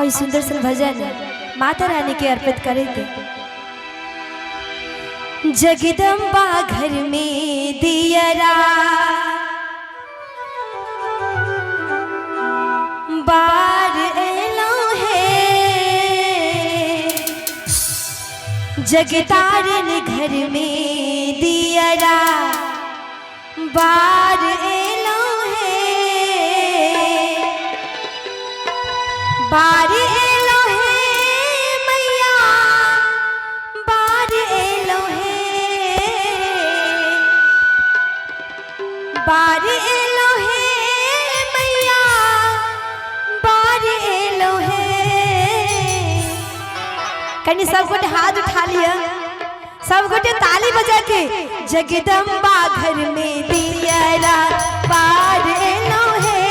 और इस सुंदर सा भजन माता रानी के अर्पित करेंगे। जगदम्बा घर में दियरा बार एलो है, जगतारन घर में दियरा बार एलो है, बार एलो है मैया बार एलो है, बार एलो है मैया बार एलो है। कहीं सब गोटे हाथ उठा लिया, सब गोटे ताली बजा के जगदम्बा घर में दियरा बार एलो है,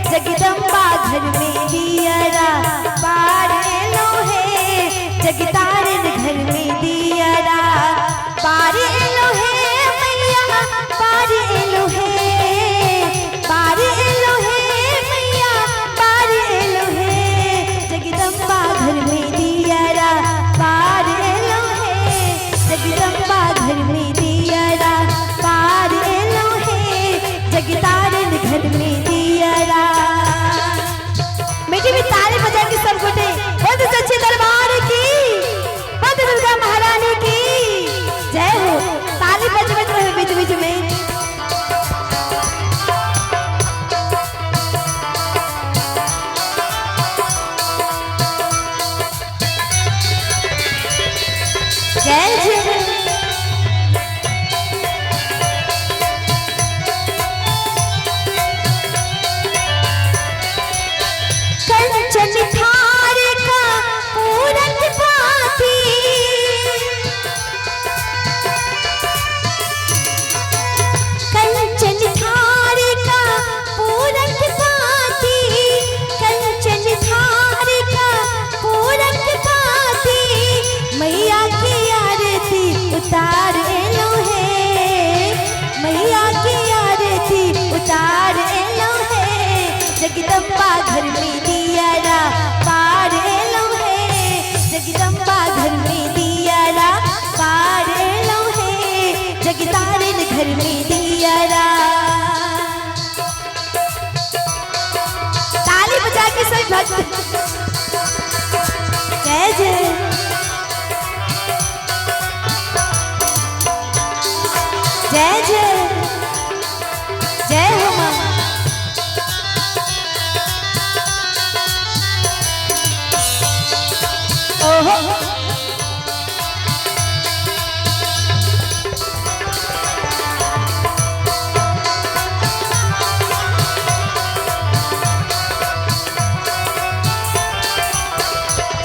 जगदम्बा घर में दियरा बार एलो है, जगतारन घर में दियरा बार एलो है मैया बार एलो है, बार एलो है मैया बार एलो है, जगदम्बा घर में दियरा बार एलो है, जगदम्बा घर में दियरा बार एलो है, जगतारन घर में दियरा। मीठी भी ताली बजा के सब गोटे बहुत सच्चे दरबार की, बहुत दुर्गा महारानी की जय हो। ताली बजबज रहे बीच बीच में। जय जय कंचन थार का पूरन पाती, कंचन थार का पूरन पाती, कंचन थार का पूरन पाती, मैया की आरती उतार एलो है, मैया की आरती उतार एलो है, जगदम्बा घर में दियरा बार एलो है, जगदम्बा घर में दियरा बार एलो है, जगतारन घर में दियरा। ताली बजा के सब भक्त जय जय जय जय जय हो माँ। ओहो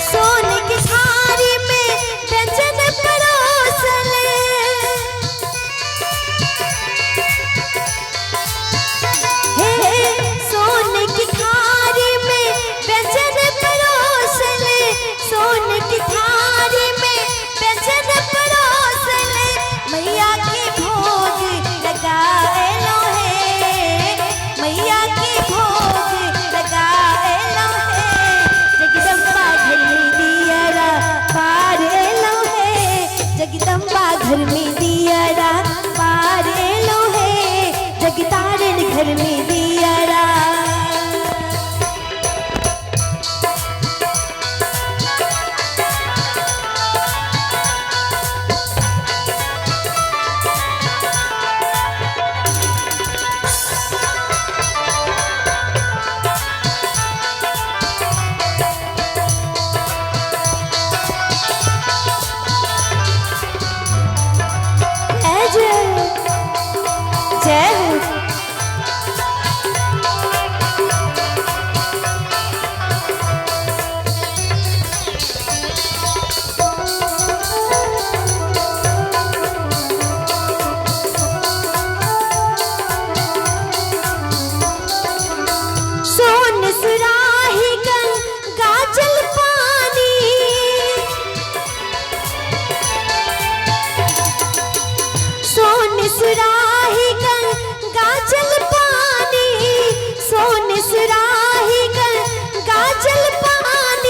सोने की थाली में व्यंजन परोसन, सोने की थाली में व्यंजन परोसन, सोने की थाली में व्यंजन परोसन, मैया के भोग लगा एलो है, मैया के भोग लगा एलो है, जगदम्बा घर में दियरा बार एलो है, जगदम्बा घर में दियरा बार एलो है, जगतारन घर में दियरा। जय जय जय हो। सोन सुराही गंगा जल पानी, सोन सुराही गंगा जल पानी, सोन सुराही गंगा जल पानी,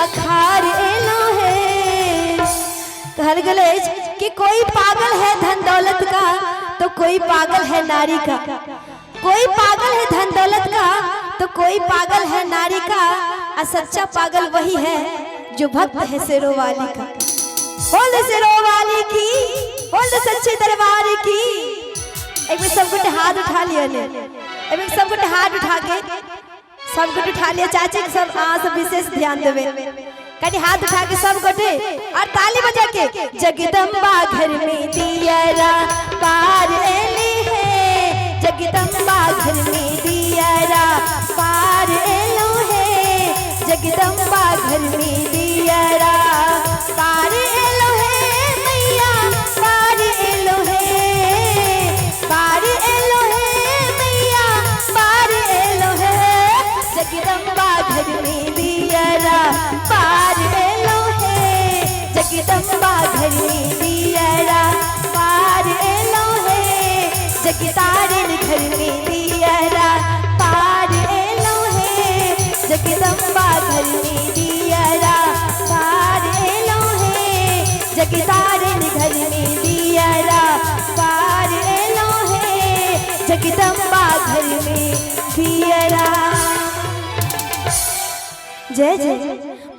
बखार एलो है। कहल गले कि कोई पागल है धन दौलत का तो कोई पागल है नारी का, कोई पागल है धन दौलत का तो कोई पागल है नारी का, और सच्चा पागल वही है जो भक्त है शेरों वाली का। बोल शेरों वाली की, बोल सच्चे दरबार की। एक बार सब गुटे हाथ उठा लिया ने, एक बार सब गुटे हाथ उठा के सब गुटे उठा लिया। चाची सब सब विशेष ध्यान देवे, कहीं हाथ उठा के सब गोटे और ताली बजा के। जगदम्बा घर में दियरा पार एली है, जगदम्बा घर में दियरा पार एलो है, जगदम्बा घर में दियरा पार एलो है, मैया पार एलो है, पार एलो है, मैया पार एलो है, जगदम्बा घर में दियरा पार एलो है, जगदम्बा घर में दियरा पार एलो है, जगतारिन घर में दियरा पार एलो है, जगदम्बा घर में दियरा पार एलो है, जगतारिन घर में दियरा पार एलो है, जगदम्बा घर में दियरा। जय जय।